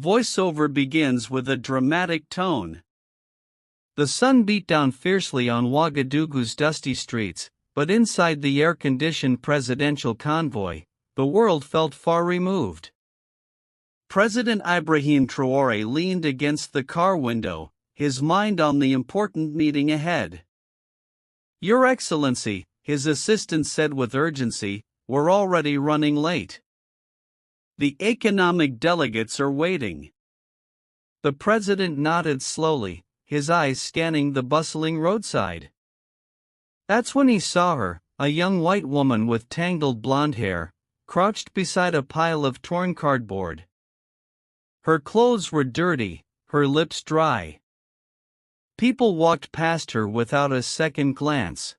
Voiceover begins with a dramatic tone. The sun beat down fiercely on Ouagadougou's dusty streets, but inside the air-conditioned presidential convoy, the world felt far removed. President Ibrahim Traoré leaned against the car window, his mind on the important meeting ahead. "Your Excellency," his assistant said with urgency, "we're already running late. The economic delegates are waiting." The president nodded slowly, his eyes scanning the bustling roadside. That's when he saw her, a young white woman with tangled blonde hair, crouched beside a pile of torn cardboard. Her clothes were dirty, her lips dry. People walked past her without a second glance.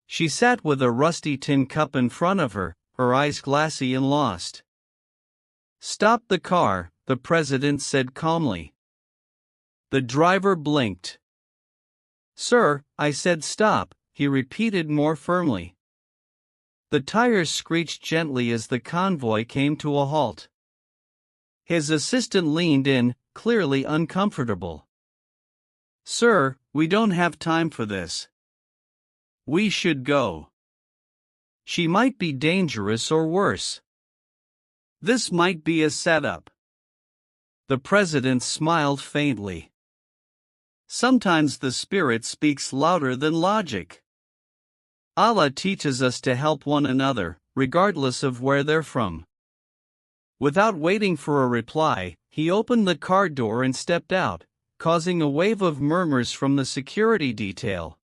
She sat with a rusty tin cup in front of her, her eyes glassy and lost. "Stop the car," the president said calmly. The driver blinked. "Sir, I said stop," he repeated more firmly. The tires screeched gently as the convoy came to a halt. His assistant leaned in, clearly uncomfortable. "Sir, we don't have time for this. We should go. She might be dangerous or worse. This might be a setup." The president smiled faintly. Sometimes the spirit speaks louder than logic. Allah teaches us to help one another, regardless of where they're from. Without waiting for a reply, he opened the car door and stepped out, causing a wave of murmurs from the security detail.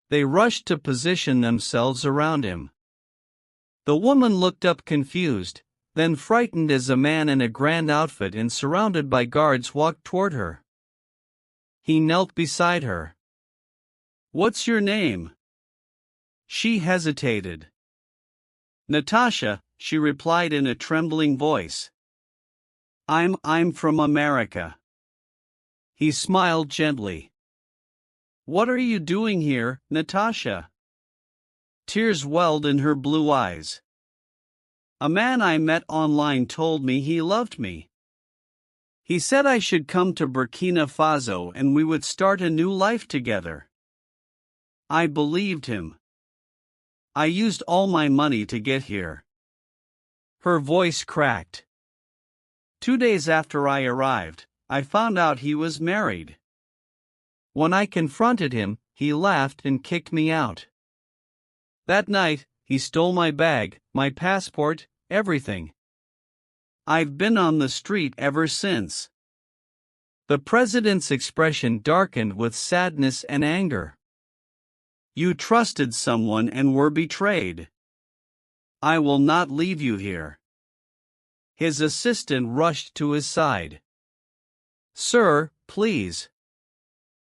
They rushed to position themselves around him. The woman looked up confused, then frightened as a man in a grand outfit and surrounded by guards walked toward her. He knelt beside her. "What's your name?" She hesitated. "Natasha," she replied in a trembling voice. I'm from America." He smiled gently. "What are you doing here, Natasha?" Tears welled in her blue eyes. "A man I met online told me he loved me. He said I should come to Burkina Faso and we would start a new life together. I believed him. I used all my money to get here." Her voice cracked. "2 days after I arrived, I found out he was married. When I confronted him, he laughed and kicked me out. That night, he stole my bag, my passport, everything. I've been on the street ever since." The president's expression darkened with sadness and anger. "You trusted someone and were betrayed. I will not leave you here." His assistant rushed to his side. "Sir, please.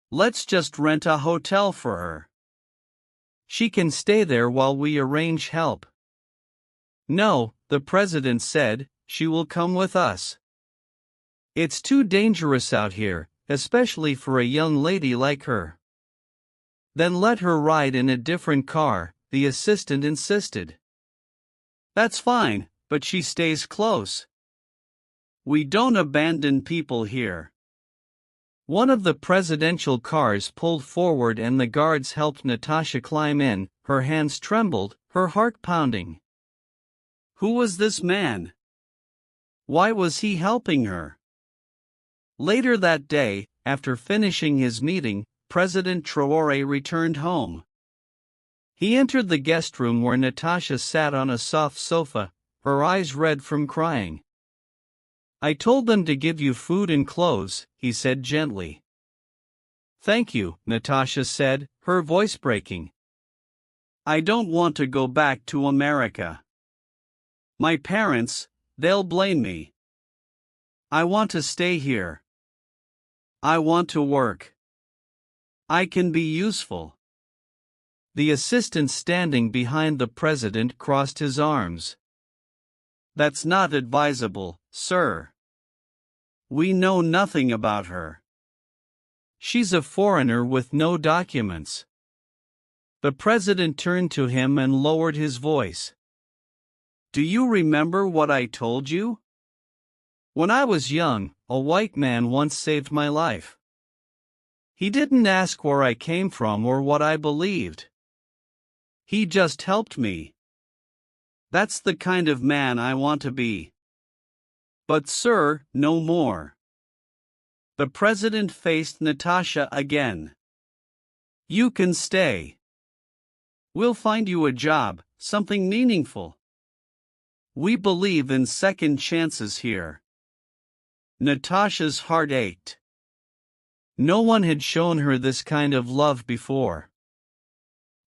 Let's just rent a hotel for her. She can stay there while we arrange help." "No," the president said, "she will come with us. It's too dangerous out here, especially for a young lady like her." "Then let her ride in a different car," the assistant insisted. "That's fine, but she stays close. We don't abandon people here." One of the presidential cars pulled forward and the guards helped Natasha climb in, her hands trembled, her heart pounding. Who was this man? Why was he helping her? Later that day, after finishing his meeting, President Traoré returned home. He entered the guest room where Natasha sat on a soft sofa, her eyes red from crying. "I told them to give you food and clothes," he said gently. "Thank you," Natasha said, her voice breaking. "I don't want to go back to America. My parents, they'll blame me. I want to stay here. I want to work. I can be useful." The assistant standing behind the president crossed his arms. "That's not advisable, sir. We know nothing about her. She's a foreigner with no documents." The president turned to him and lowered his voice. "Do you remember what I told you? When I was young, a white man once saved my life. He didn't ask where I came from or what I believed. He just helped me. That's the kind of man I want to be. But sir, no more. The president faced Natasha again. You can stay. We'll find you a job, something meaningful. We believe in second chances here. Natasha's heart ached. No one had shown her this kind of love before.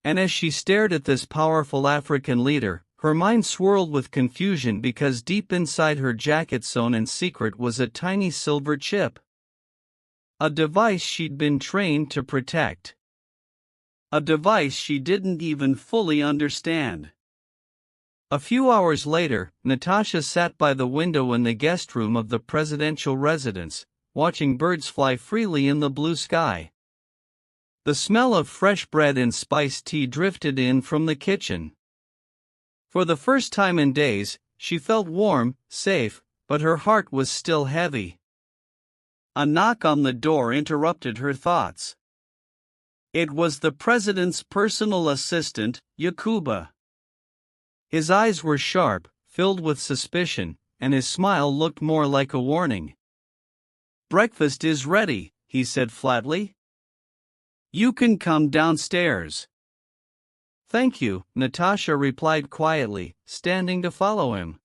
And as she stared at this powerful African leader, her mind swirled with confusion because deep inside her jacket, sewn in secret, was a tiny silver chip. A device she'd been trained to protect. A device she didn't even fully understand. A few hours later, Natasha sat by the window in the guest room of the presidential residence, watching birds fly freely in the blue sky. The smell of fresh bread and spiced tea drifted in from the kitchen. For the first time in days, she felt warm, safe, but her heart was still heavy. A knock on the door interrupted her thoughts. It was the president's personal assistant, Yakuba. His eyes were sharp, filled with suspicion, and his smile looked more like a warning. "Breakfast is ready," he said flatly. "You can come downstairs." "Thank you," Natasha replied quietly, standing to follow him.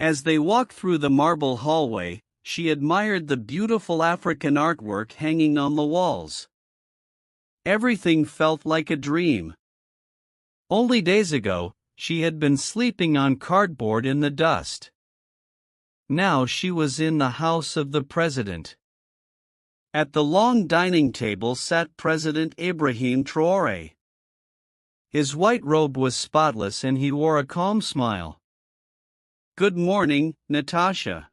As they walked through the marble hallway, she admired the beautiful African artwork hanging on the walls. Everything felt like a dream. Only days ago, she had been sleeping on cardboard in the dust. Now she was in the house of the president. At the long dining table sat President Ibrahim Traoré. His white robe was spotless and he wore a calm smile. "Good morning, Natasha.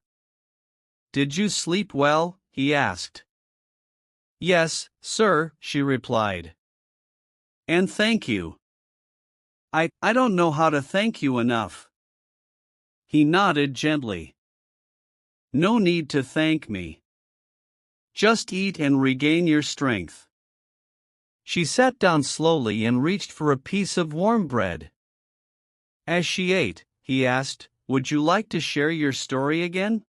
Did you sleep well?" he asked. "Yes, sir," she replied. "And thank you. I don't know how to thank you enough." He nodded gently. "No need to thank me. Just eat and regain your strength." She sat down slowly and reached for a piece of warm bread. As she ate, he asked, "Would you like to share your story again?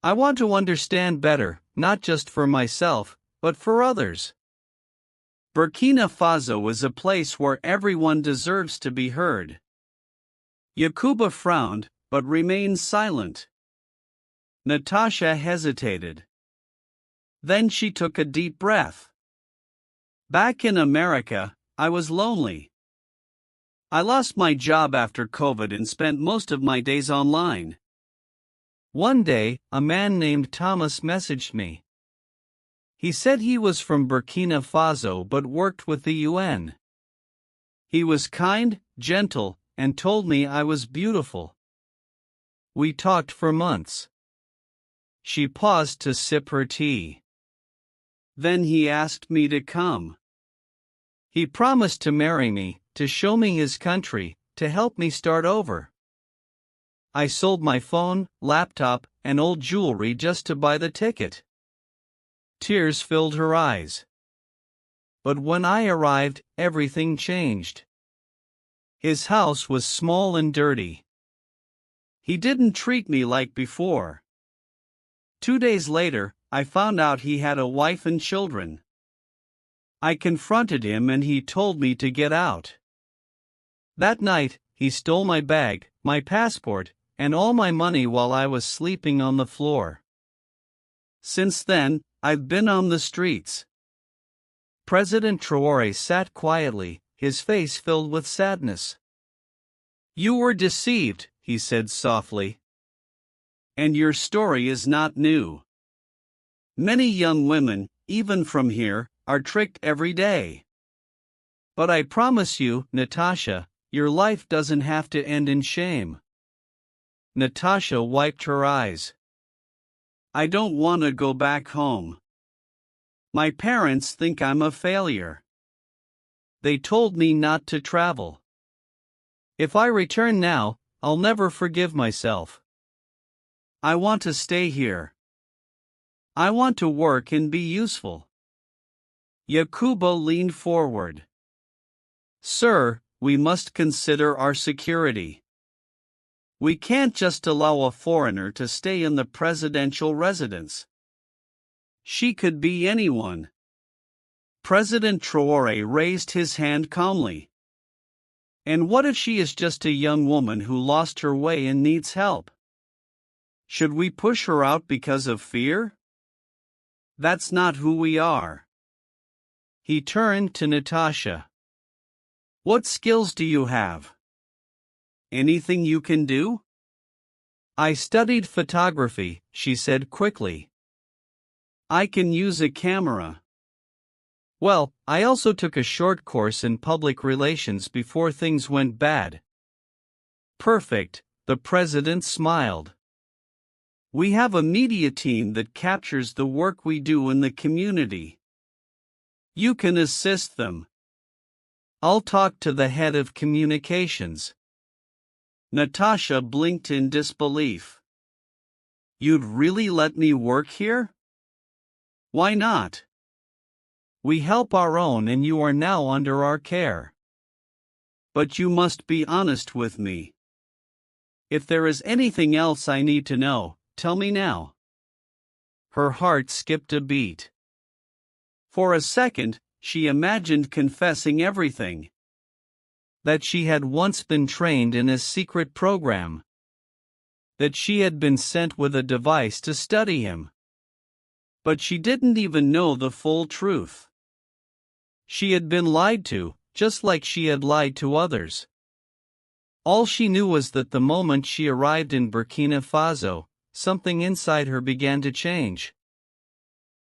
I want to understand better, not just for myself, but for others." Burkina Faso is a place where everyone deserves to be heard. Yakuba frowned, but remained silent. Natasha hesitated. Then she took a deep breath. "Back in America, I was lonely. I lost my job after COVID and spent most of my days online. One day, a man named Thomas messaged me. He said he was from Burkina Faso but worked with the UN. He was kind, gentle, and told me I was beautiful. We talked for months." She paused to sip her tea. "Then he asked me to come. He promised to marry me, to show me his country, to help me start over. I sold my phone, laptop, and old jewelry just to buy the ticket." Tears filled her eyes. "But when I arrived, everything changed. His house was small and dirty. He didn't treat me like before. 2 days later, I found out he had a wife and children. I confronted him and he told me to get out. That night, he stole my bag, my passport, and all my money while I was sleeping on the floor. Since then, I've been on the streets." President Traoré sat quietly, his face filled with sadness. "You were deceived," he said softly. "And your story is not new. Many young women, even from here, are tricked every day. But I promise you, Natasha, your life doesn't have to end in shame." Natasha wiped her eyes. "I don't want to go back home. My parents think I'm a failure. They told me not to travel. If I return now, I'll never forgive myself." I want to stay here. I want to work and be useful. Yakuba leaned forward. Sir, we must consider our security. We can't just allow a foreigner to stay in the presidential residence. She could be anyone. President Traoré raised his hand calmly. And what if she is just a young woman who lost her way and needs help? Should we push her out because of fear? That's not who we are. He turned to Natasha. What skills do you have? Anything you can do? I studied photography, she said quickly. I can use a camera. Well, I also took a short course in public relations before things went bad. Perfect, the president smiled. We have a media team that captures the work we do in the community. You can assist them. I'll talk to the head of communications. Natasha blinked in disbelief. You'd really let me work here? Why not? We help our own and you are now under our care. But you must be honest with me. If there is anything else I need to know, tell me now. Her heart skipped a beat. For a second, she imagined confessing everything. That she had once been trained in a secret program. That she had been sent with a device to study him. But she didn't even know the full truth. She had been lied to, just like she had lied to others. All she knew was that the moment she arrived in Burkina Faso, something inside her began to change.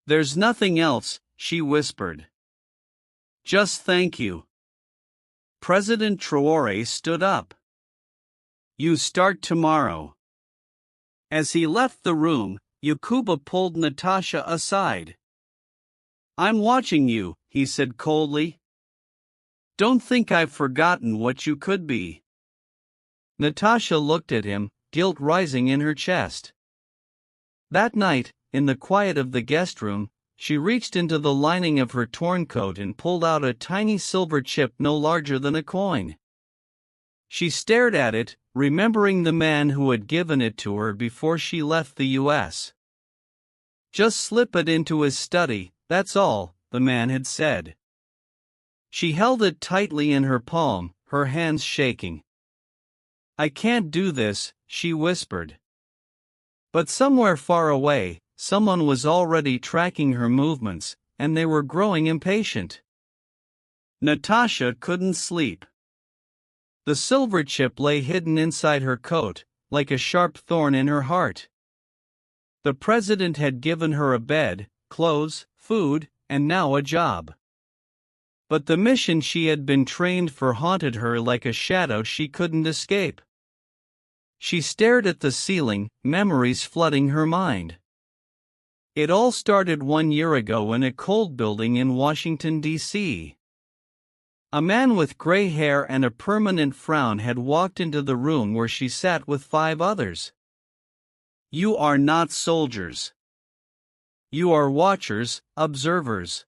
There's nothing else, she whispered. Just thank you. President Traoré stood up. You start tomorrow. As he left the room, Yakuba pulled Natasha aside. I'm watching you, he said coldly. Don't think I've forgotten what you could be. Natasha looked at him, guilt rising in her chest. That night, in the quiet of the guest room, she reached into the lining of her torn coat and pulled out a tiny silver chip no larger than a coin. She stared at it, remembering the man who had given it to her before she left the U.S. Just slip it into his study, that's all, the man had said. She held it tightly in her palm, her hands shaking. I can't do this, she whispered. But somewhere far away, someone was already tracking her movements, and they were growing impatient. Natasha couldn't sleep. The silver chip lay hidden inside her coat, like a sharp thorn in her heart. The president had given her a bed, clothes, food, and now a job. But the mission she had been trained for haunted her like a shadow she couldn't escape. She stared at the ceiling, memories flooding her mind. It all started 1 year ago in a cold building in Washington, D.C. A man with gray hair and a permanent frown had walked into the room where she sat with 5 others. You are not soldiers. You are watchers, observers.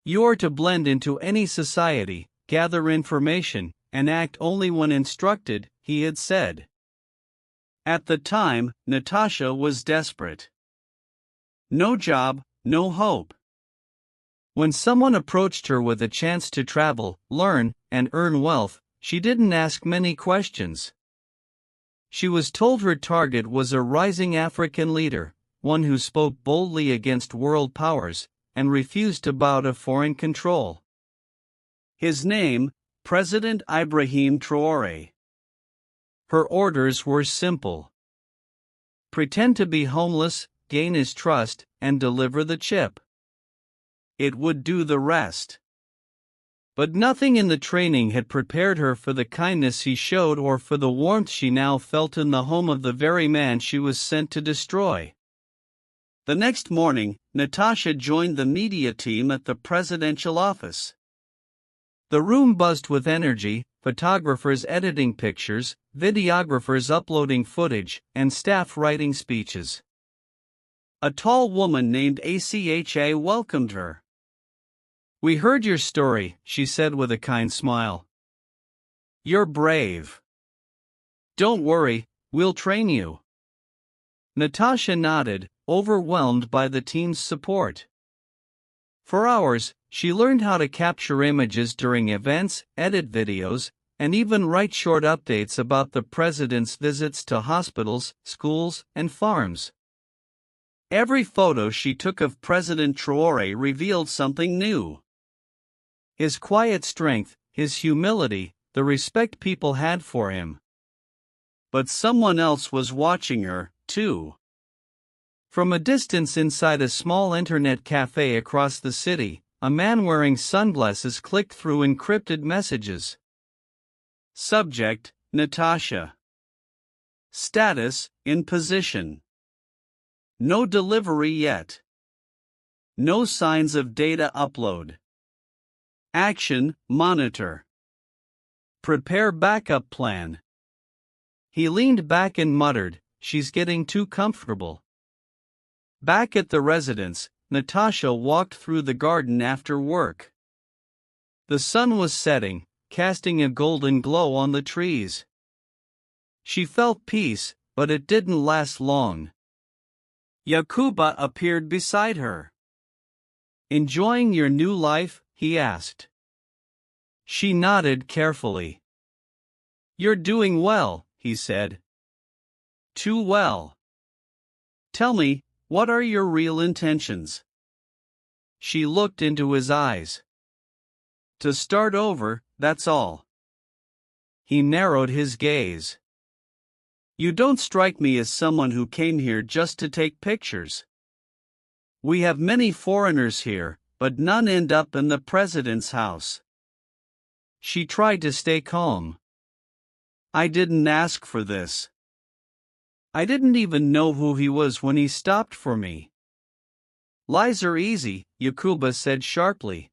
You are to blend into any society, gather information, and act only when instructed, he had said. At the time, Natasha was desperate. No job, no hope. When someone approached her with a chance to travel, learn, and earn wealth, she didn't ask many questions. She was told her target was a rising African leader, one who spoke boldly against world powers, and refused to bow to foreign control. His name, President Ibrahim Traoré. Her orders were simple. Pretend to be homeless, gain his trust, and deliver the chip. It would do the rest. But nothing in the training had prepared her for the kindness he showed or for the warmth she now felt in the home of the very man she was sent to destroy. The next morning, Natasha joined the media team at the presidential office. The room buzzed with energy, photographers editing pictures, videographers uploading footage, and staff writing speeches. A tall woman named Acha welcomed her. "We heard your story," she said with a kind smile. "You're brave. Don't worry, we'll train you." Natasha nodded, overwhelmed by the team's support. For hours, she learned how to capture images during events, edit videos, and even write short updates about the president's visits to hospitals, schools, and farms. Every photo she took of President Traoré revealed something new. His quiet strength, his humility, the respect people had for him. But someone else was watching her, too. From a distance inside a small internet cafe across the city, a man wearing sunglasses clicked through encrypted messages. Subject: Natasha. Status: in position. No delivery yet. No signs of data upload. Action: monitor. Prepare backup plan. He leaned back and muttered, "She's getting too comfortable." Back at the residence, Natasha walked through the garden after work. The sun was setting, casting a golden glow on the trees. She felt peace, but it didn't last long. Yakuba appeared beside her. "Enjoying your new life?" he asked. She nodded carefully. "You're doing well," he said. "Too well. Tell me, what are your real intentions?" She looked into his eyes. "To start over, that's all." He narrowed his gaze. "You don't strike me as someone who came here just to take pictures. We have many foreigners here, but none end up in the president's house." She tried to stay calm. "I didn't ask for this. I didn't even know who he was when he stopped for me." "Lies are easy," Yakuba said sharply.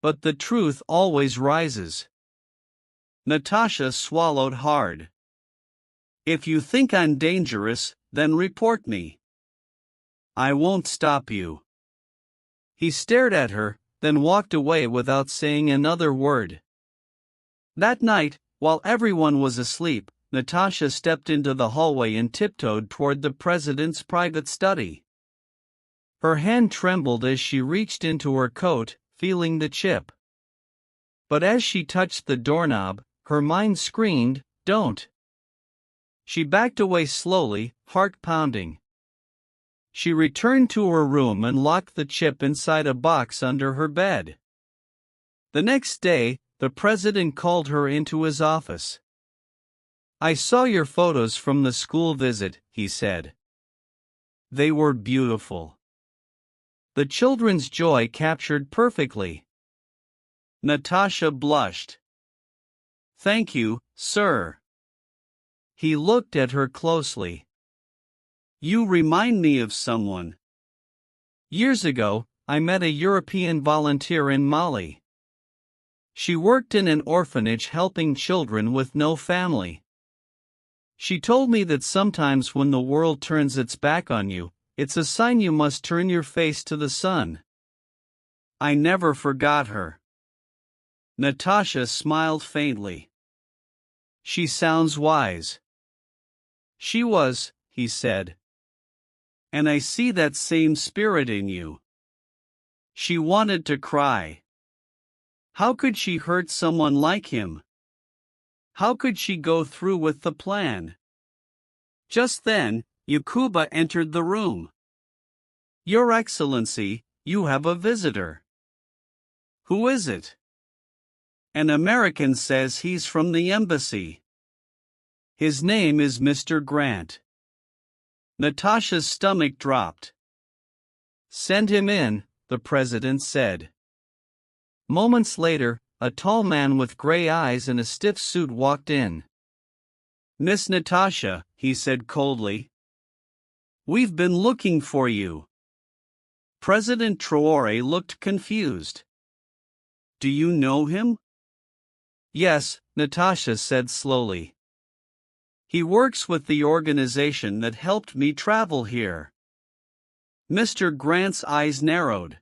"But the truth always rises." Natasha swallowed hard. "If you think I'm dangerous, then report me. I won't stop you." He stared at her, then walked away without saying another word. That night, while everyone was asleep, Natasha stepped into the hallway and tiptoed toward the president's private study. Her hand trembled as she reached into her coat, feeling the chip. But as she touched the doorknob, her mind screamed, "Don't!" She backed away slowly, heart pounding. She returned to her room and locked the chip inside a box under her bed. The next day, the president called her into his office. "I saw your photos from the school visit," he said. "They were beautiful. The children's joy captured perfectly." Natasha blushed. "Thank you, sir." He looked at her closely. "You remind me of someone. Years ago, I met a European volunteer in Mali. She worked in an orphanage helping children with no family. She told me that sometimes when the world turns its back on you, it's a sign you must turn your face to the sun." I never forgot her. Natasha smiled faintly. "She sounds wise." "She was," he said. "And I see that same spirit in you." She wanted to cry. How could she hurt someone like him? How could she go through with the plan? Just then, Yakuba entered the room. "Your Excellency, you have a visitor." "Who is it?" "An American says he's from the embassy. His name is Mr. Grant." Natasha's stomach dropped. "Send him in," the president said. Moments later, a tall man with gray eyes and a stiff suit walked in. "Miss Natasha," he said coldly. "We've been looking for you." President Traoré looked confused. "Do you know him?" Yes, Natasha said slowly. He works with the organization that helped me travel here. Mr. Grant's eyes narrowed.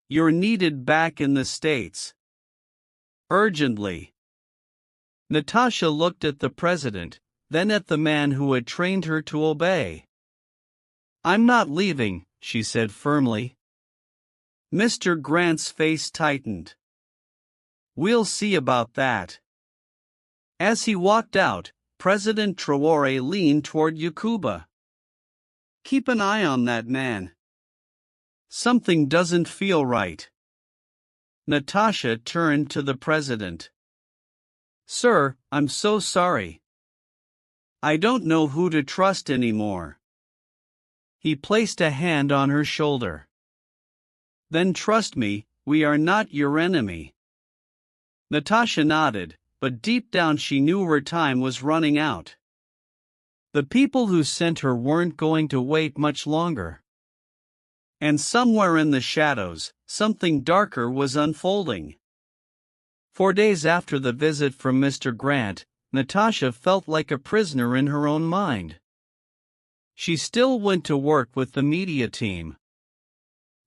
You're needed back in the States. Urgently. Natasha looked at the president, then at the man who had trained her to obey. I'm not leaving, she said firmly. Mr. Grant's face tightened. We'll see about that. As he walked out, President Traoré leaned toward Yakuba. Keep an eye on that man. Something doesn't feel right. Natasha turned to the president. Sir, I'm so sorry. I don't know who to trust anymore. He placed a hand on her shoulder. Then trust me, we are not your enemy. Natasha nodded, but deep down she knew her time was running out. The people who sent her weren't going to wait much longer. And somewhere in the shadows, something darker was unfolding. 4 days after the visit from Mr. Grant, Natasha felt like a prisoner in her own mind. She still went to work with the media team.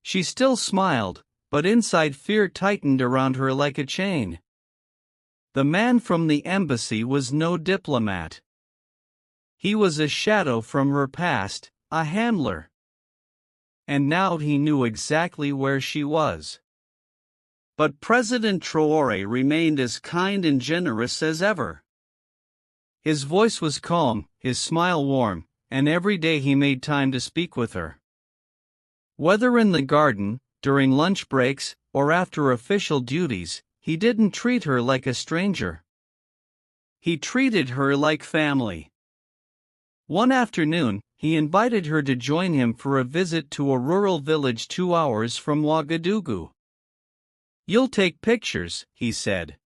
She still smiled, but inside fear tightened around her like a chain. The man from the embassy was no diplomat. He was a shadow from her past, a handler. And now he knew exactly where she was. But President Traoré remained as kind and generous as ever. His voice was calm, his smile warm, and every day he made time to speak with her. Whether in the garden, during lunch breaks, or after official duties, he didn't treat her like a stranger. He treated her like family. One afternoon, he invited her to join him for a visit to a rural village 2 hours from Ouagadougou. You'll take pictures, he said.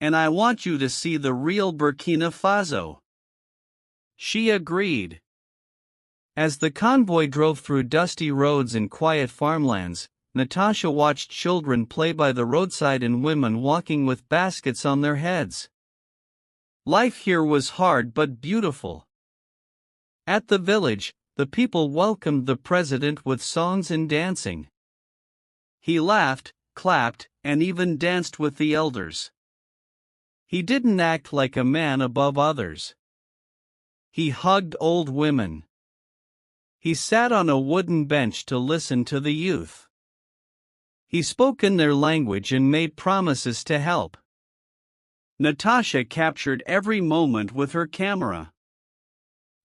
And I want you to see the real Burkina Faso. She agreed. As the convoy drove through dusty roads and quiet farmlands, Natasha watched children play by the roadside and women walking with baskets on their heads. Life here was hard but beautiful. At the village, the people welcomed the president with songs and dancing. He laughed, clapped, and even danced with the elders. He didn't act like a man above others. He hugged old women. He sat on a wooden bench to listen to the youth. He spoke in their language and made promises to help. Natasha captured every moment with her camera.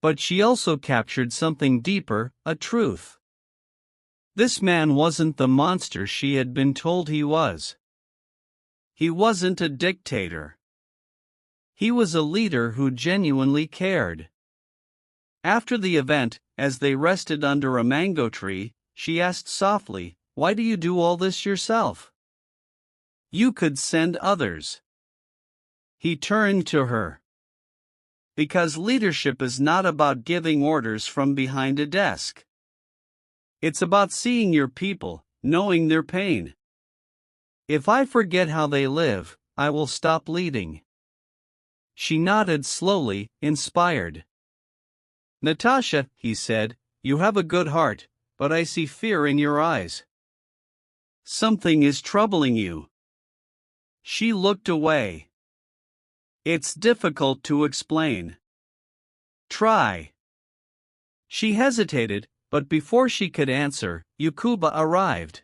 But she also captured something deeper, a truth. This man wasn't the monster she had been told he was. He wasn't a dictator. He was a leader who genuinely cared. After the event, as they rested under a mango tree, she asked softly, "Why do you do all this yourself? You could send others." He turned to her. Because leadership is not about giving orders from behind a desk. It's about seeing your people, knowing their pain. If I forget how they live, I will stop leading. She nodded slowly, inspired. Natasha, he said, you have a good heart, but I see fear in your eyes. Something is troubling you. She looked away. It's difficult to explain. Try. She hesitated, but before she could answer, Yakuba arrived.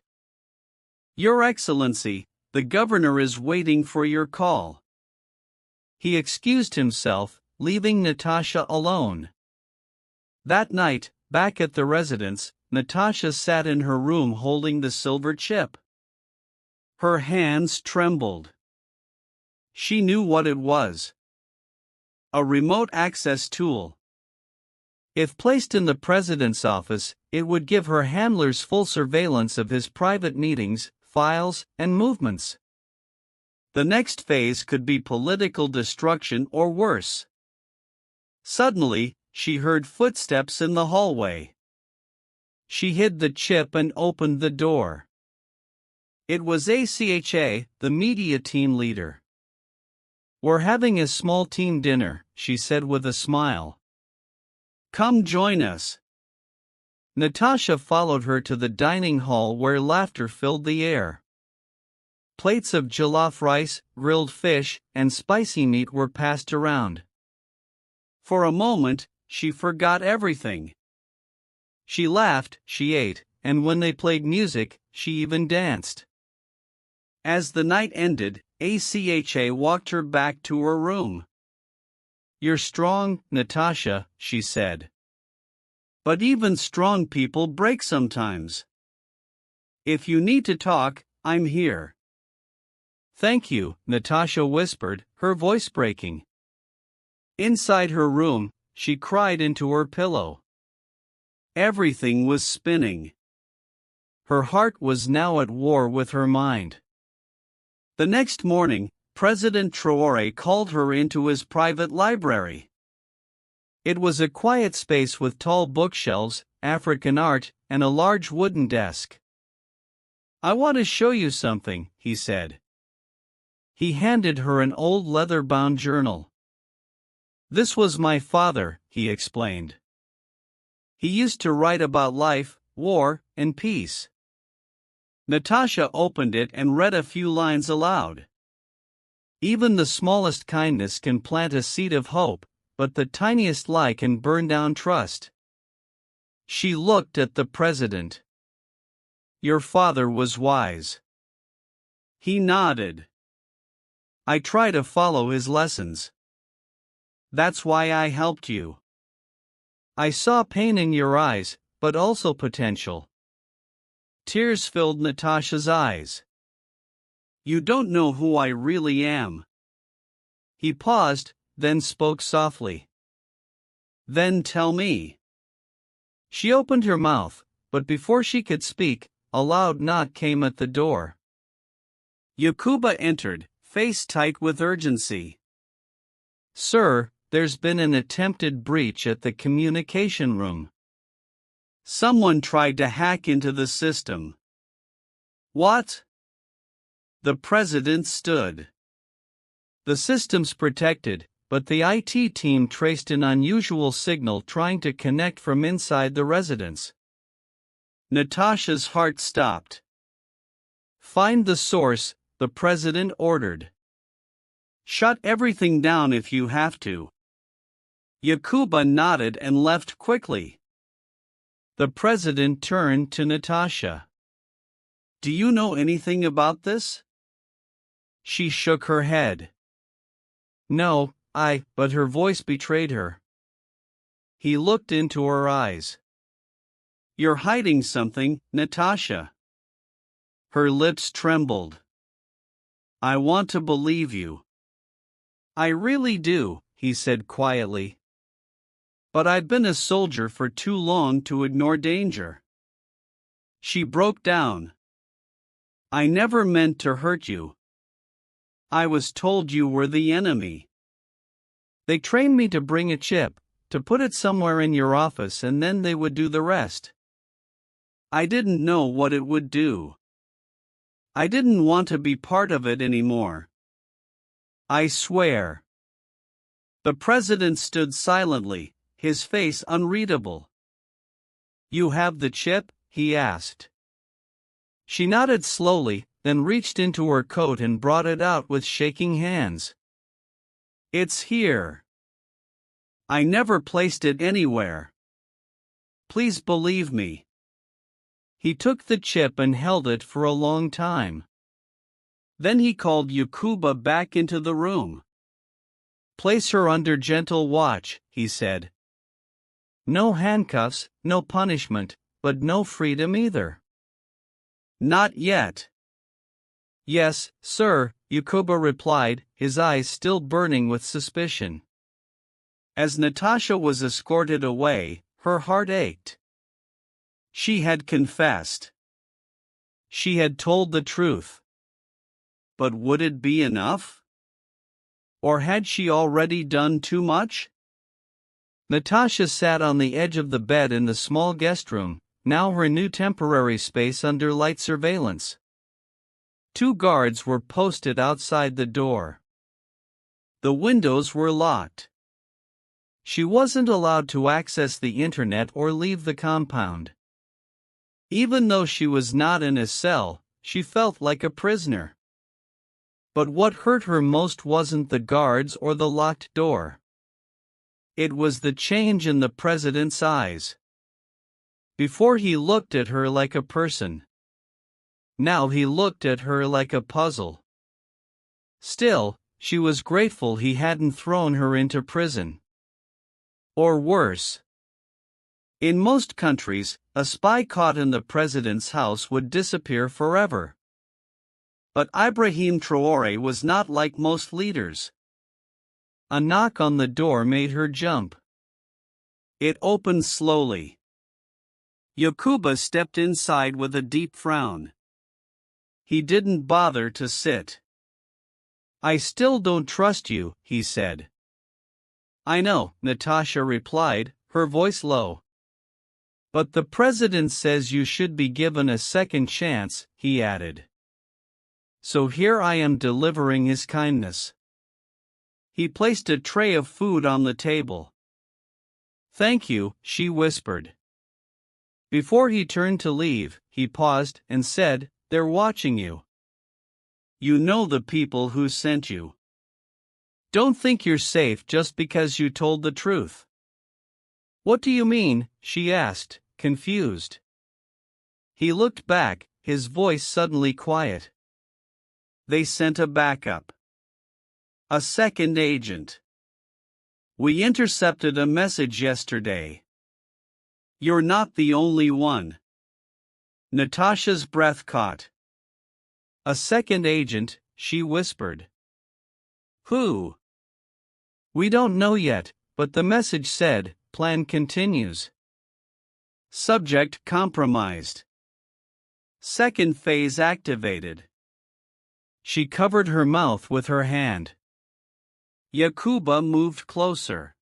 Your Excellency, the governor is waiting for your call. He excused himself, leaving Natasha alone. That night, back at the residence, Natasha sat in her room holding the silver chip. Her hands trembled. She knew what it was. A remote access tool. If placed in the president's office, it would give her handlers full surveillance of his private meetings, files, and movements. The next phase could be political destruction or worse. Suddenly, she heard footsteps in the hallway. She hid the chip and opened the door. It was Acha, the media team leader. We're having a small team dinner, she said with a smile. Come join us. Natasha followed her to the dining hall where laughter filled the air. Plates of jollof rice, grilled fish, and spicy meat were passed around. For a moment, she forgot everything. She laughed, she ate, and when they played music, she even danced. As the night ended, Acha walked her back to her room. You're strong, Natasha, she said. But even strong people break sometimes. If you need to talk, I'm here. Thank you, Natasha whispered, her voice breaking. Inside her room, she cried into her pillow. Everything was spinning. Her heart was now at war with her mind. The next morning, President Traoré called her into his private library. It was a quiet space with tall bookshelves, African art, and a large wooden desk. I want to show you something, he said. He handed her an old leather-bound journal. This was my father, he explained. He used to write about life, war, and peace. Natasha opened it and read a few lines aloud. Even the smallest kindness can plant a seed of hope, but the tiniest lie can burn down trust. She looked at the president. Your father was wise. He nodded. I try to follow his lessons. That's why I helped you. I saw pain in your eyes, but also potential. Tears filled Natasha's eyes. You don't know who I really am. He paused, then spoke softly. Then tell me. She opened her mouth, but before she could speak, a loud knock came at the door. Yakuba entered, face tight with urgency. Sir, there's been an attempted breach at the communication room. Someone tried to hack into the system. What? The president stood. The system's protected, but the IT team traced an unusual signal trying to connect from inside the residence. Natasha's heart stopped. Find the source, the president ordered. Shut everything down if you have to. Yakuba nodded and left quickly. The president turned to Natasha. Do you know anything about this? She shook her head. No, but her voice betrayed her. He looked into her eyes. You're hiding something, Natasha. Her lips trembled. I want to believe you. I really do, he said quietly. But I've been a soldier for too long to ignore danger. She broke down. I never meant to hurt you. I was told you were the enemy. They trained me to bring a chip, to put it somewhere in your office, and then they would do the rest. I didn't know what it would do. I didn't want to be part of it anymore. I swear. The president stood silently, his face unreadable. You have the chip? He asked. She nodded slowly, then reached into her coat and brought it out with shaking hands. It's here. I never placed it anywhere. Please believe me. He took the chip and held it for a long time. Then he called Yakuba back into the room. Place her under gentle watch, he said. No handcuffs, no punishment, but no freedom either. Not yet. Yes, sir, Yakuba replied, his eyes still burning with suspicion. As Natasha was escorted away, her heart ached. She had confessed. She had told the truth. But would it be enough? Or had she already done too much? Natasha sat on the edge of the bed in the small guest room, now her new temporary space under light surveillance. 2 guards were posted outside the door. The windows were locked. She wasn't allowed to access the internet or leave the compound. Even though she was not in a cell, she felt like a prisoner. But what hurt her most wasn't the guards or the locked door. It was the change in the president's eyes. Before he looked at her like a person. Now he looked at her like a puzzle. Still, she was grateful he hadn't thrown her into prison. Or worse. In most countries, a spy caught in the president's house would disappear forever. But Ibrahim Traoré was not like most leaders. A knock on the door made her jump. It opened slowly. Yakuba stepped inside with a deep frown. He didn't bother to sit. "I still don't trust you," he said. "I know," Natasha replied, her voice low. "But the president says you should be given a second chance," he added. "So here I am delivering his kindness." He placed a tray of food on the table. "Thank you," she whispered. Before he turned to leave, he paused and said, "They're watching you. You know the people who sent you. Don't think you're safe just because you told the truth." "What do you mean?" she asked, confused. He looked back, his voice suddenly quiet. "They sent a backup. A second agent. We intercepted a message yesterday. You're not the only one." Natasha's breath caught. "A second agent," she whispered. "Who?" "We don't know yet, but the message said, 'Plan continues. Subject compromised. Second phase activated.'" She covered her mouth with her hand. Yakuba moved closer.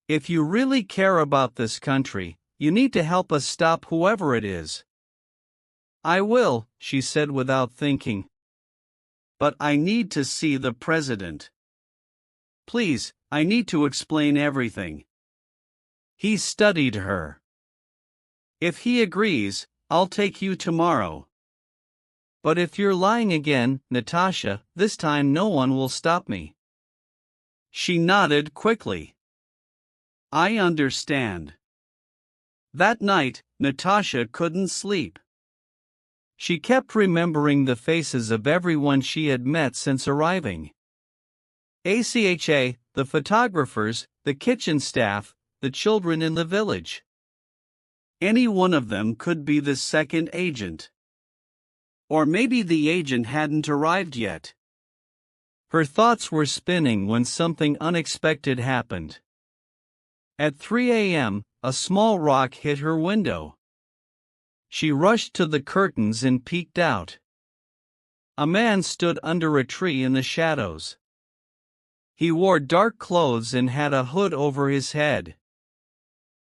"If you really care about this country, you need to help us stop whoever it is." "I will," she said without thinking. "But I need to see the president. Please, I need to explain everything." He studied her. "If he agrees, I'll take you tomorrow. But if you're lying again, Natasha, this time no one will stop me." She nodded quickly. "I understand." That night, Natasha couldn't sleep. She kept remembering the faces of everyone she had met since arriving. ACHA, the photographers, the kitchen staff, the children in the village. Any one of them could be the second agent. Or maybe the agent hadn't arrived yet. Her thoughts were spinning when something unexpected happened. At 3 a.m., a small rock hit her window. She rushed to the curtains and peeked out. A man stood under a tree in the shadows. He wore dark clothes and had a hood over his head.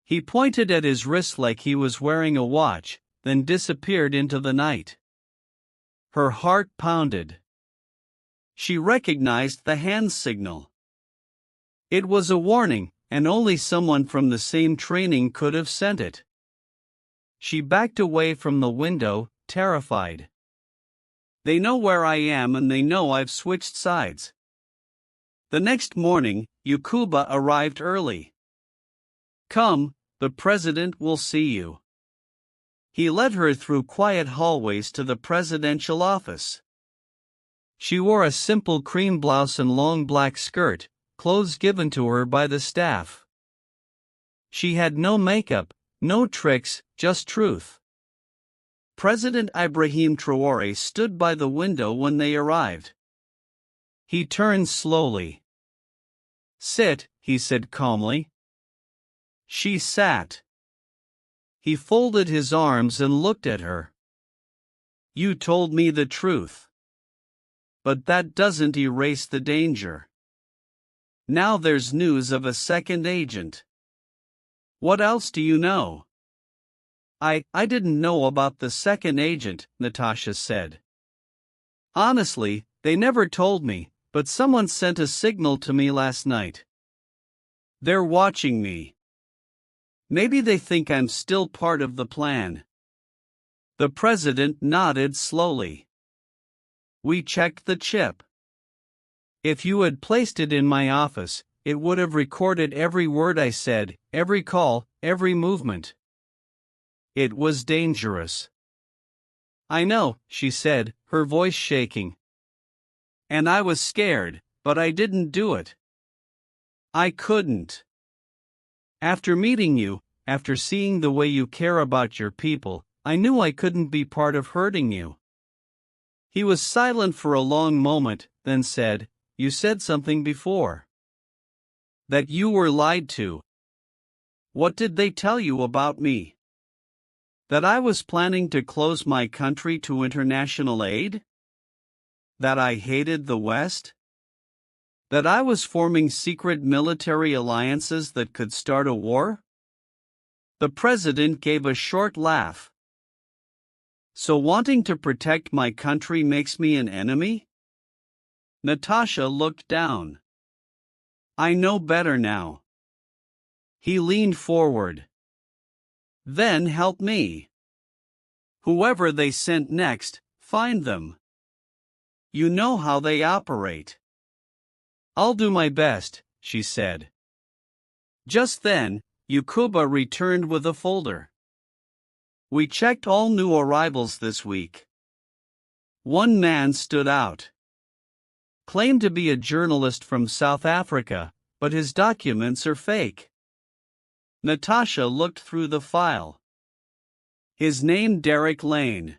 He pointed at his wrist like he was wearing a watch, then disappeared into the night. Her heart pounded. She recognized the hand signal. It was a warning, and only someone from the same training could have sent it. She backed away from the window, terrified. They know where I am and they know I've switched sides. The next morning, Yakuba arrived early. "Come, the president will see you." He led her through quiet hallways to the presidential office. She wore a simple cream blouse and long black skirt, clothes given to her by the staff. She had no makeup, no tricks, just truth. President Ibrahim Traoré stood by the window when they arrived. He turned slowly. "Sit," he said calmly. She sat. He folded his arms and looked at her. "You told me the truth. But that doesn't erase the danger. Now there's news of a second agent. What else do you know?" I didn't know about the second agent," Natasha said. "Honestly, they never told me, But someone sent a signal to me last night. They're watching me. Maybe they think I'm still part of the plan. The president nodded slowly. We checked the chip. If you had placed it in my office, it would have recorded every word I said, every call, every movement. It was dangerous. I know, she said, her voice shaking. And I was scared, but I didn't do it. I couldn't. After meeting you, after seeing the way you care about your people, I knew I couldn't be part of hurting you. He was silent for a long moment, then said, You said something before. That you were lied to. What did they tell you about me? That I was planning to close my country to international aid? That I hated the West? That I was forming secret military alliances that could start a war? The president gave a short laugh. So wanting to protect my country makes me an enemy? Natasha looked down. I know better now. He leaned forward. Then help me. Whoever they sent next, find them. You know how they operate. I'll do my best, she said. Just then, Yakuba returned with a folder. We checked all new arrivals this week. One man stood out. Claimed to be a journalist from South Africa, but his documents are fake. Natasha looked through the file. His name Derek Lane.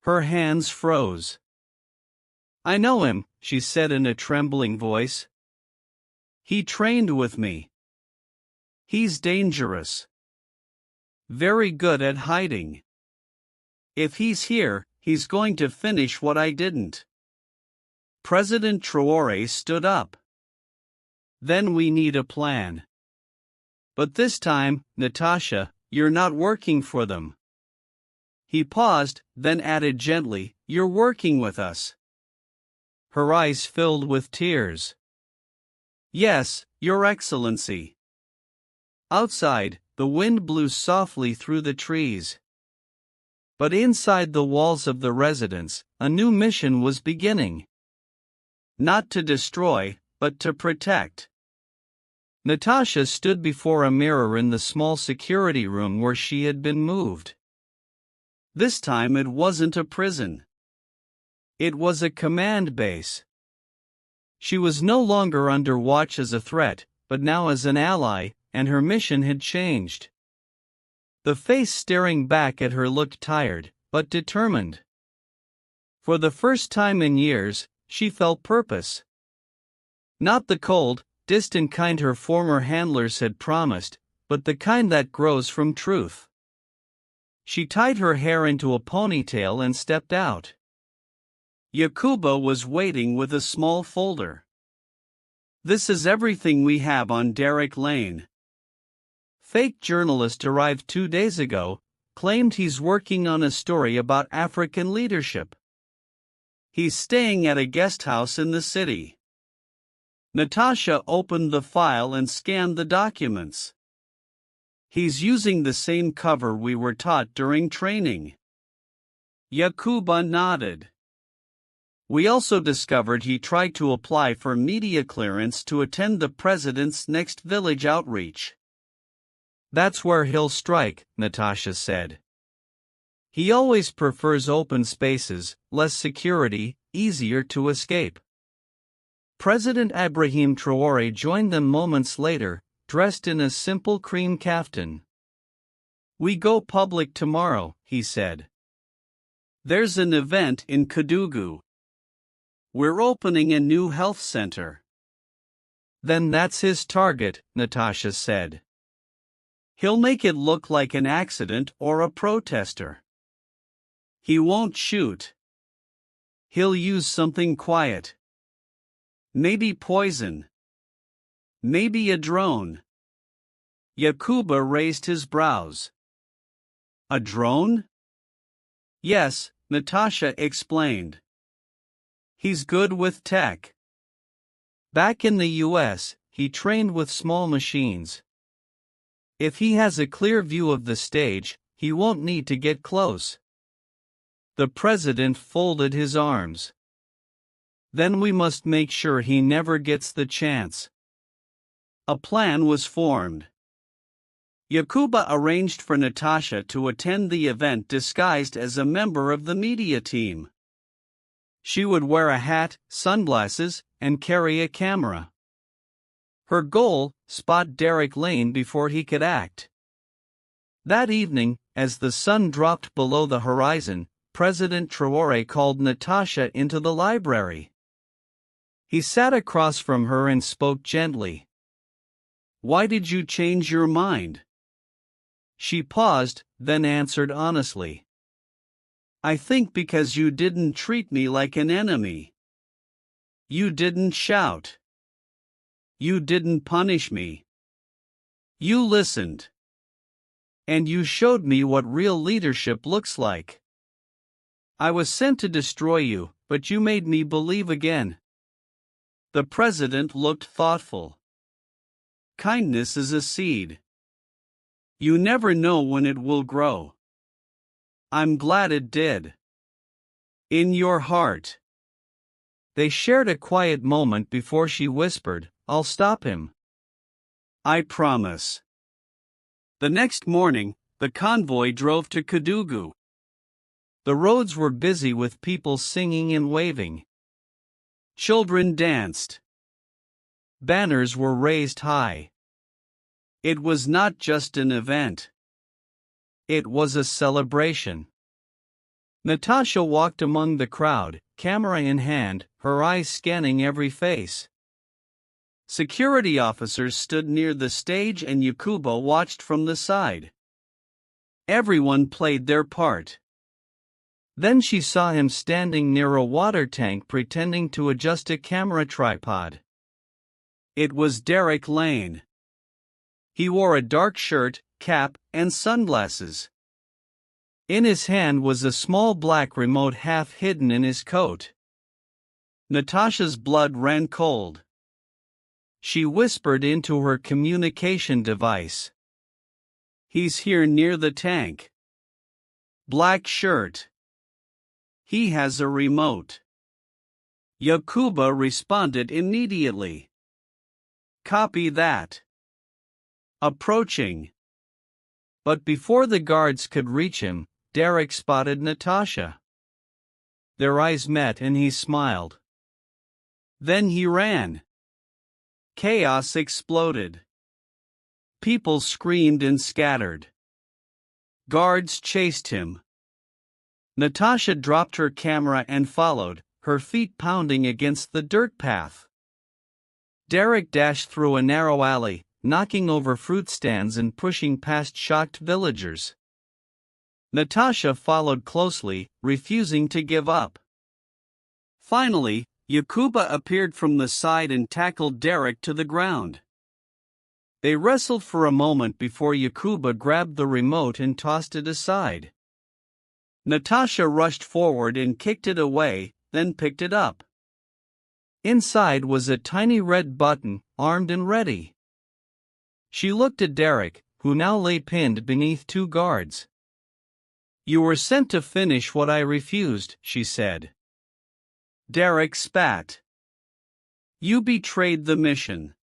Her hands froze. I know him, she said in a trembling voice. He trained with me. He's dangerous. Very good at hiding. If he's here, he's going to finish what I didn't. President Traoré stood up. Then we need a plan. But this time, Natasha, you're not working for them. He paused, then added gently, You're working with us. Her eyes filled with tears. Yes, Your Excellency. Outside, the wind blew softly through the trees. But inside the walls of the residence, a new mission was beginning. Not to destroy, but to protect. Natasha stood before a mirror in the small security room where she had been moved. This time it wasn't a prison. It was a command base. She was no longer under watch as a threat, but now as an ally, and her mission had changed. The face staring back at her looked tired, but determined. For the first time in years, she felt purpose. Not the cold, distant kind her former handlers had promised, but the kind that grows from truth. She tied her hair into a ponytail and stepped out. Yakuba was waiting with a small folder. This is everything we have on Derek Lane. Fake journalist arrived 2 days ago, claimed he's working on a story about African leadership. He's staying at a guest house in the city. Natasha opened the file and scanned the documents. He's using the same cover we were taught during training. Yakuba nodded. We also discovered he tried to apply for media clearance to attend the president's next village outreach. That's where he'll strike, Natasha said. He always prefers open spaces, less security, easier to escape. President Ibrahim Traoré joined them moments later, dressed in a simple cream kaftan. We go public tomorrow, he said. There's an event in Kédougou. We're opening a new health center. Then that's his target, Natasha said. He'll make it look like an accident or a protester. He won't shoot. He'll use something quiet. Maybe poison. Maybe a drone. Yakuba raised his brows. A drone? Yes, Natasha explained. He's good with tech. Back in the US, he trained with small machines. If he has a clear view of the stage, he won't need to get close. The president folded his arms. Then we must make sure he never gets the chance. A plan was formed. Yakuba arranged for Natasha to attend the event disguised as a member of the media team. She would wear a hat, sunglasses, and carry a camera. Her goal: spot Derek Lane before he could act. That evening, as the sun dropped below the horizon, President Traoré called Natasha into the library. He sat across from her and spoke gently. "Why did you change your mind?" She paused, then answered honestly. "I think because you didn't treat me like an enemy. You didn't shout. You didn't punish me. You listened. And you showed me what real leadership looks like. I was sent to destroy you, but you made me believe again." The president looked thoughtful. "Kindness is a seed. You never know when it will grow. I'm glad it did. In your heart." They shared a quiet moment before she whispered, "I'll stop him. I promise." The next morning, the convoy drove to Kédougou. The roads were busy with people singing and waving. Children danced. Banners were raised high. It was not just an event. It was a celebration. Natasha walked among the crowd, camera in hand, her eyes scanning every face. Security officers stood near the stage and Yakuba watched from the side. Everyone played their part. Then she saw him standing near a water tank pretending to adjust a camera tripod. It was Derek Lane. He wore a dark shirt, cap, and sunglasses. In his hand was a small black remote half hidden in his coat. Natasha's blood ran cold. She whispered into her communication device. "He's here near the tank. Black shirt. He has a remote." Yakuba responded immediately. "Copy that. Approaching." But before the guards could reach him, Derek spotted Natasha. Their eyes met and he smiled. Then he ran. Chaos exploded. People screamed and scattered. Guards chased him. Natasha dropped her camera and followed, her feet pounding against the dirt path. Derek dashed through a narrow alley, knocking over fruit stands and pushing past shocked villagers. Natasha followed closely, refusing to give up. Finally, Yakuba appeared from the side and tackled Derek to the ground. They wrestled for a moment before Yakuba grabbed the remote and tossed it aside. Natasha rushed forward and kicked it away, then picked it up. Inside was a tiny red button, armed and ready. She looked at Derek, who now lay pinned beneath two guards. "You were sent to finish what I refused," she said. Derek spat. "You betrayed the mission."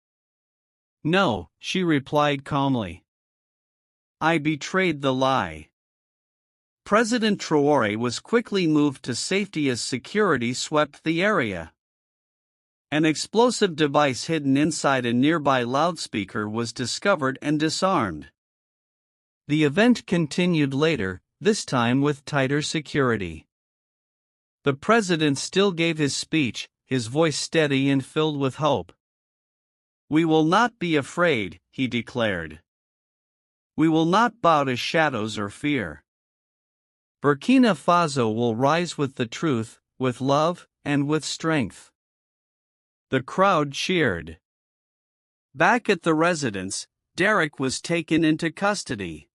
"No," she replied calmly. "I betrayed the lie." President Traoré was quickly moved to safety as security swept the area. An explosive device hidden inside a nearby loudspeaker was discovered and disarmed. The event continued later, this time with tighter security. The president still gave his speech, his voice steady and filled with hope. "We will not be afraid," he declared. "We will not bow to shadows or fear. Burkina Faso will rise with the truth, with love, and with strength." The crowd cheered. Back at the residence, Derek was taken into custody.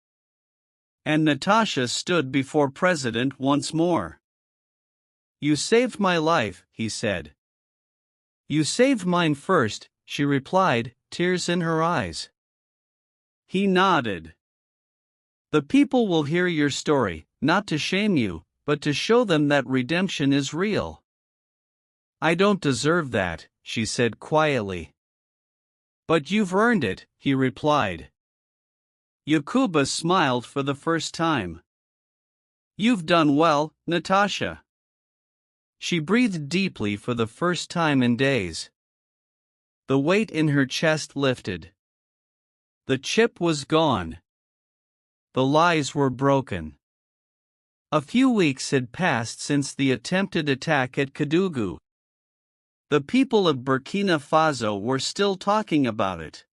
And Natasha stood before President once more. "You saved my life," he said. You saved mine first, she replied, tears in her eyes. He nodded. The people will hear your story, not to shame you, but to show them that redemption is real. I don't deserve that, she said quietly. But you've earned it, he replied. Yakuba smiled for the first time. You've done well, Natasha. She breathed deeply for the first time in days. The weight in her chest lifted. The chip was gone. The lies were broken. A few weeks had passed since the attempted attack at Kédougou. The people of Burkina Faso were still talking about it.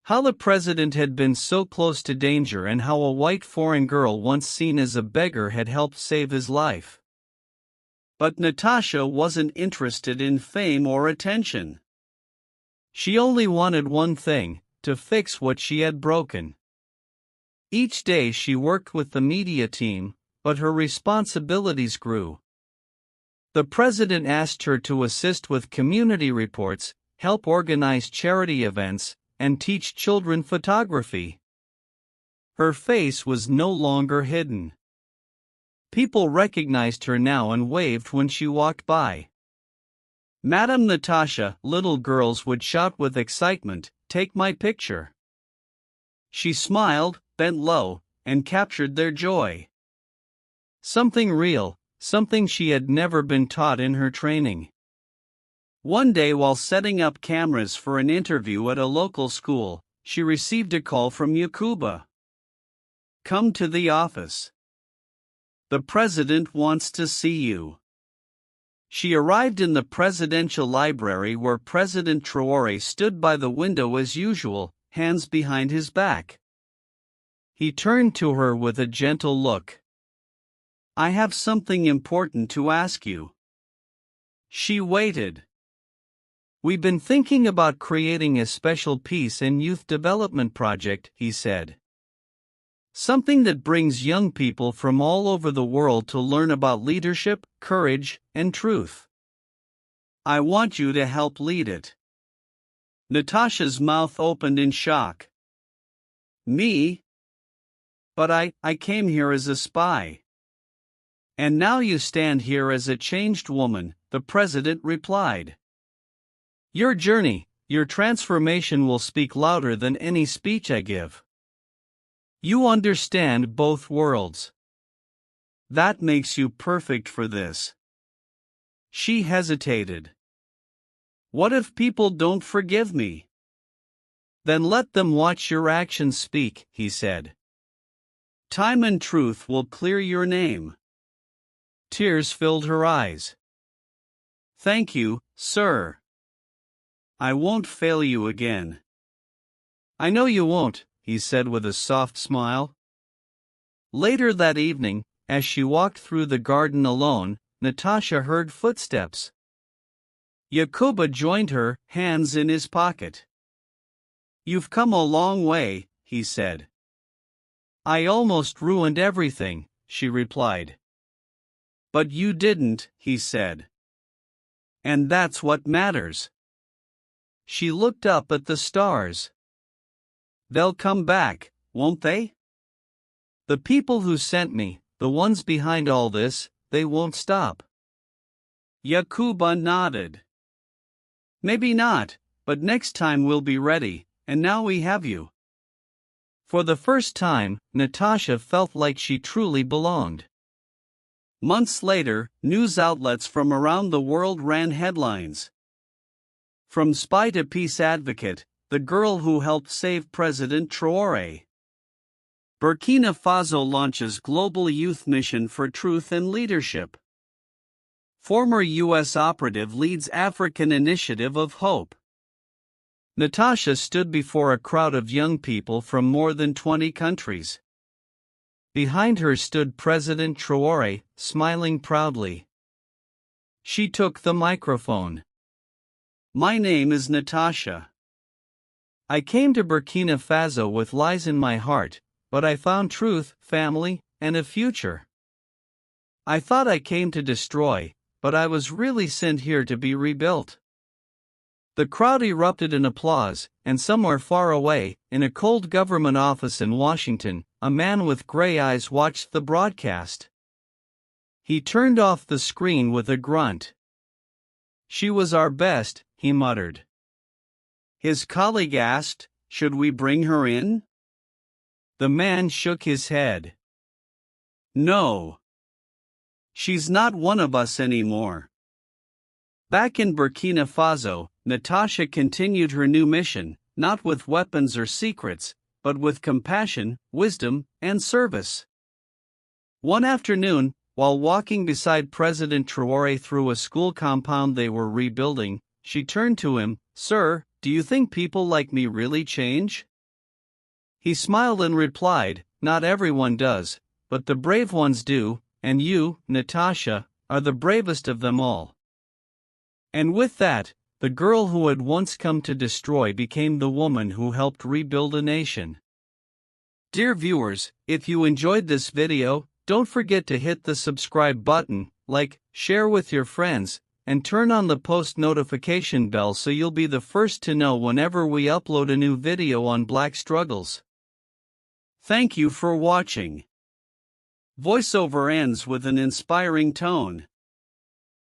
How the president had been so close to danger and how a white foreign girl once seen as a beggar had helped save his life. But Natasha wasn't interested in fame or attention. She only wanted one thing, to fix what she had broken. Each day she worked with the media team, but her responsibilities grew. The president asked her to assist with community reports, help organize charity events, and teach children photography. Her face was no longer hidden. People recognized her now and waved when she walked by. Madam Natasha, little girls would shout with excitement, "Take my picture." She smiled, bent low, and captured their joy. Something real, something she had never been taught in her training. One day while setting up cameras for an interview at a local school, she received a call from Yakuba. Come to the office. The president wants to see you. She arrived in the presidential library where President Traoré stood by the window as usual, hands behind his back. He turned to her with a gentle look. I have something important to ask you. She waited. We've been thinking about creating a special peace and youth development project, he said. Something that brings young people from all over the world to learn about leadership, courage, and truth. I want you to help lead it. Natasha's mouth opened in shock. Me? But I came here as a spy. And now you stand here as a changed woman, the president replied. Your journey, your transformation will speak louder than any speech I give. You understand both worlds. That makes you perfect for this. She hesitated. What if people don't forgive me? Then let them watch your actions speak, he said. Time and truth will clear your name. Tears filled her eyes. Thank you, sir. I won't fail you again. I know you won't, he said with a soft smile. Later that evening, as she walked through the garden alone, Natasha heard footsteps. Yakuba joined her, hands in his pocket. You've come a long way, he said. I almost ruined everything, she replied. But you didn't, he said. And that's what matters. She looked up at the stars. They'll come back, won't they? The people who sent me, the ones behind all this, they won't stop. Yakuba nodded. Maybe not, but next time we'll be ready, and now we have you. For the first time, Natasha felt like she truly belonged. Months later, news outlets from around the world ran headlines. From spy to peace advocate, the girl who helped save President Traoré. Burkina Faso launches global youth mission for truth and leadership. Former U.S. operative leads African initiative of hope. Natasha stood before a crowd of young people from more than 20 countries. Behind her stood President Traoré, smiling proudly. She took the microphone. My name is Natasha. I came to Burkina Faso with lies in my heart, but I found truth, family, and a future. I thought I came to destroy, but I was really sent here to be rebuilt. The crowd erupted in applause, and somewhere far away, in a cold government office in Washington, a man with gray eyes watched the broadcast. He turned off the screen with a grunt. "She was our best," he muttered. His colleague asked, "Should we bring her in?" The man shook his head. "No. She's not one of us anymore." Back in Burkina Faso, Natasha continued her new mission, not with weapons or secrets, but with compassion, wisdom, and service. One afternoon, while walking beside President Traoré through a school compound they were rebuilding, she turned to him, "Sir, do you think people like me really change?" He smiled and replied, "Not everyone does, but the brave ones do, and you, Natasha, are the bravest of them all." And with that, the girl who had once come to destroy became the woman who helped rebuild a nation. Dear viewers, if you enjoyed this video, don't forget to hit the subscribe button, like, share with your friends, and turn on the post notification bell so you'll be the first to know whenever we upload a new video on Black struggles. Thank you for watching. Voiceover ends with an inspiring tone.